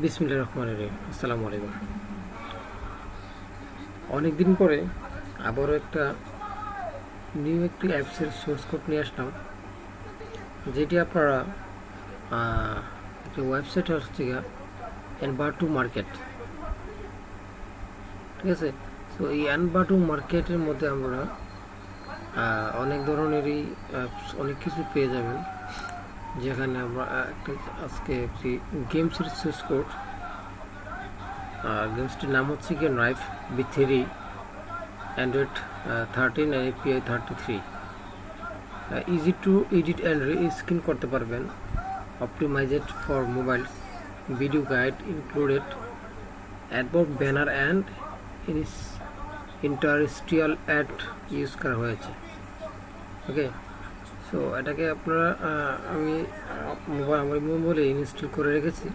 বিসমিল্লাহির রহমানির রহিম। আসসালামু আলাইকুম। অনেক দিন পরে আবারও একটি অ্যাপসের সোর্স কোড নিয়ে আসলাম, যেটি আপনারা একটি ওয়েবসাইট হচ্ছে এনভার2 মার্কেট। ঠিক আছে, তো এই এনভার2 মার্কেটের মধ্যে আমরা অনেক ধরনেরই অনেক কিছু পেয়ে যাবেন, যেখানে আমরা আজকে একটি গেমসের সোর্স কোড, গেমসটির নাম হচ্ছে নাইফ বি3 Android 13 and API 33। Easy to edit and reskin করতে পারবেন, optimized for mobiles, video guide included, adboard banner and interstitial ad use করা হয়েছে। ওকে, সো এটাকে আপনারা আমি আমার মোবাইলে ইনস্টল করে রেখেছি।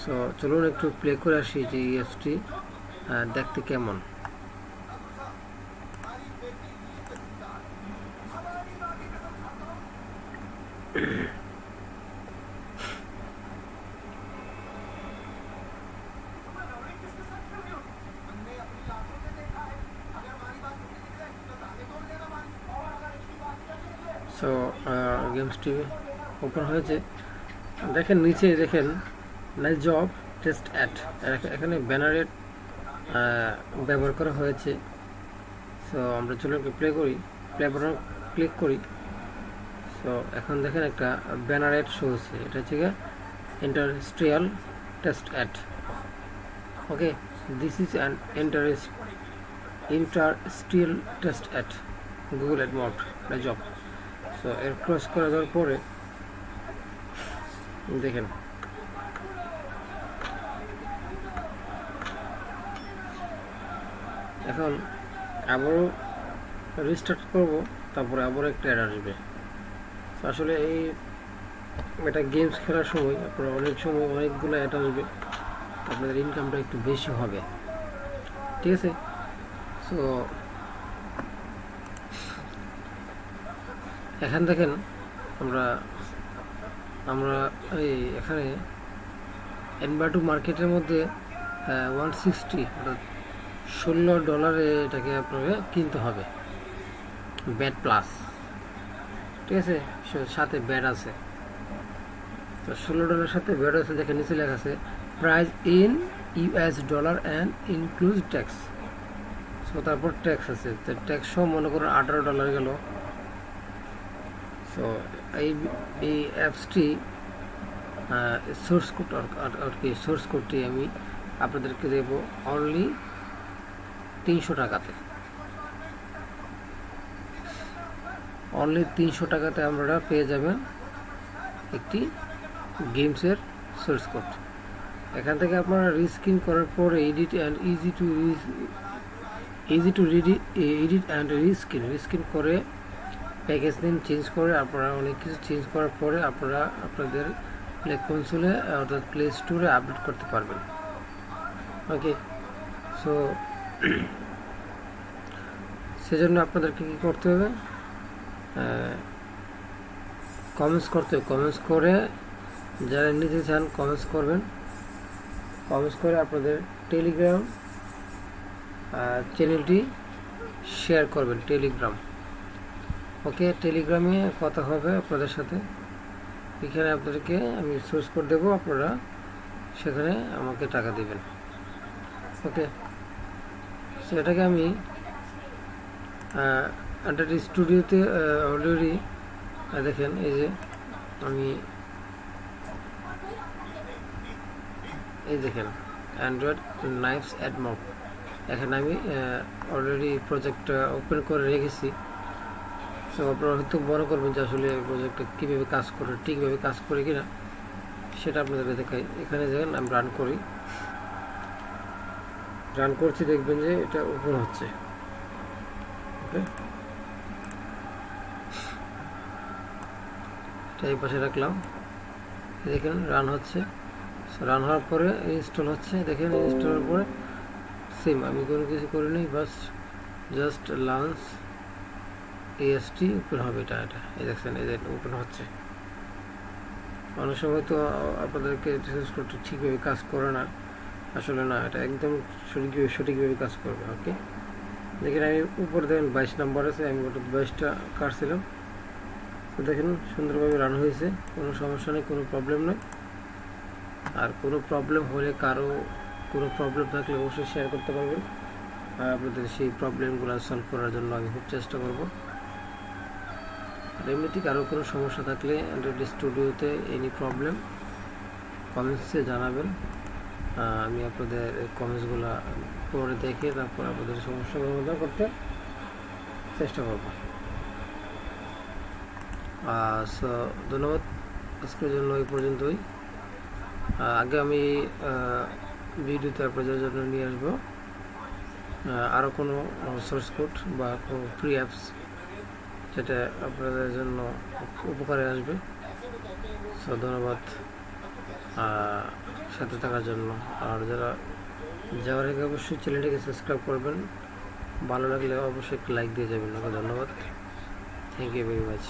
সো চলুন একটু প্লে করে আসি যে এই অ্যাপসটি দেখতে কেমন। সো গেমসটি ওপেন হয়েছে। দেখেন নিচে দেখেন নাইস জব টেস্ট অ্যাড, এখানে ব্যানারের ব্যবহার করা হয়েছে। সো আমরা চলুন প্লে করি, প্লে বাটন ক্লিক করি। সো এখন দেখেন একটা ব্যানার অ্যাড শো হচ্ছে, এটা হচ্ছে industrial test ad. Okay, this is an industrial test ad Google ad mode job. So এর ক্রস করে দেওয়ার পরে দেখেন এখন আবারও রিস্টার্ট করব, তারপরে আবারও একটা অ্যাড আসবে। আসলে এটা গেমস খেলার সময় আপনারা অনেক সময় অনেকগুলো অ্যাড আসবে, আপনাদের ইনকামটা একটু বেশি হবে। ঠিক আছে, সো এখান দেখেন আমরা এখানে এনভার2 মার্কেটের মধ্যে 160 অর্থাৎ $16 এটাকে আপনাকে কিনতে হবে, ব্যাট প্লাস। ঠিক আছে, সাথে ব্যাট আছে, তো $16 সাথে ব্যাট আছে। দেখেন নিচে লেখা আছে price in US$ and include tax. So তারপর ট্যাক্স আছে, তো ট্যাক্স সহ মনে করুন $18 গেল। সো এই অ্যাপসটি সোর্স কোড আর কি, সোর্স কোডটি আমি আপনাদেরকে দেব অনলি 300 টাকাতে। অনলি 300 টাকাতে আপনারা পেয়ে যাবেন একটি গেমসের সোর্স কোড। এখান থেকে আপনারা রিস্কিন করার পরে edit and easy to edit and reskin করে প্যাকেজ নেম চেঞ্জ করে আপনারা অনেক কিছু চেঞ্জ করার পরে আপনারা আপনাদের প্লে কনসোলে অর্থাৎ প্লে স্টোরে আপডেট করতে পারবেন। ওকে, সো সেজন্য আপনাদেরকে কী করতে হবে, কমেন্টস করতে হবে। কমেন্টস করে যারা নিতে চান কমেন্টস করবেন, কমেন্টস করে আপনাদের টেলিগ্রাম চ্যানেলটি শেয়ার করবেন, টেলিগ্রাম। ওকে, টেলিগ্রামে কথা হবে আপনাদের সাথে। এখানে আপনাদেরকে আমি সোর্স কোড দেবো, আপনারা সেখানে আমাকে টাকা দেবেন। ওকে, সো এটাকে আমি স্টুডিওতে অলরেডি দেখেন, এই যে আমি এই দেখেন অ্যান্ড্রয়েড নাইফস অ্যাড মক, এখানে আমি অলরেডি প্রজেক্টটা ওপেন করে রেখেছি। সো আপনারা হয়তো মনে করবেন যে আসলে প্রজেক্টটা কীভাবে কাজ করে, ঠিকভাবে কাজ করে কিনা সেটা আপনাদেরকে দেখাই। এখানে দেখেন আমি রান করছি, দেখবেন যে এটা ওপেন হচ্ছে। ওকে, এটা এই পাশে রাখলাম, দেখেন রান হচ্ছে। রান হওয়ার পরে ইনস্টল হচ্ছে, দেখেন ইনস্টল হওয়ার পরে সেম আমি কোনো কিছু করিনি, বাস জাস্ট লঞ্চ এএসটি ওপেন হবে। এটা এই দেখছেন, এই যে ওপেন হচ্ছে। অনেক সময় তো আপনাদেরকে রিসার্চ করতে ঠিকভাবে কাজ করে না, আসলে না, এটা একদম সঠিকভাবে কাজ করবে। ওকে, দেখেন আমি উপরে দেখেন 22 নাম্বার আছে, আমি ওটা 22টা কাটছিলাম, তো দেখেন সুন্দরভাবে রান হয়েছে, কোনো সমস্যা নেই, কোনো প্রবলেম নেই। আর কোনো প্রবলেম হলে কোনো প্রবলেম থাকলে অবশ্যই শেয়ার করতে পারবেন, আর আপনাদের সেই প্রবলেমগুলো সলভ করার জন্য আমি খুব চেষ্টা করব। আর এমনিতে কারো কোনো সমস্যা থাকলে অ্যান্ড্রয়েড স্টুডিওতে এনি প্রবলেম কমেন্টসে জানাবেন, আমি আপনাদের কমেন্টসগুলো পরে দেখে তারপর আপনাদের সমস্যার সমাধান করতে চেষ্টা করব। সো ধন্যবাদ, আজকের জন্য এই পর্যন্তই। আগে আমি ভিডিওতে আপনাদের জন্য নিয়ে আসবো আরও কোনো সোর্স কোড বা কোনো ফ্রি অ্যাপস, যেটা আপনাদের জন্য উপকারে আসবে। সো ধন্যবাদ সাথে থাকার জন্য। আর যাওয়ার আগে অবশ্যই চ্যানেলটিকে সাবস্ক্রাইব করবেন, ভালো লাগলে অবশ্যই একটা লাইক দিয়ে যাবেন। ওকে, ধন্যবাদ, থ্যাংক ইউ ভেরি মাচ।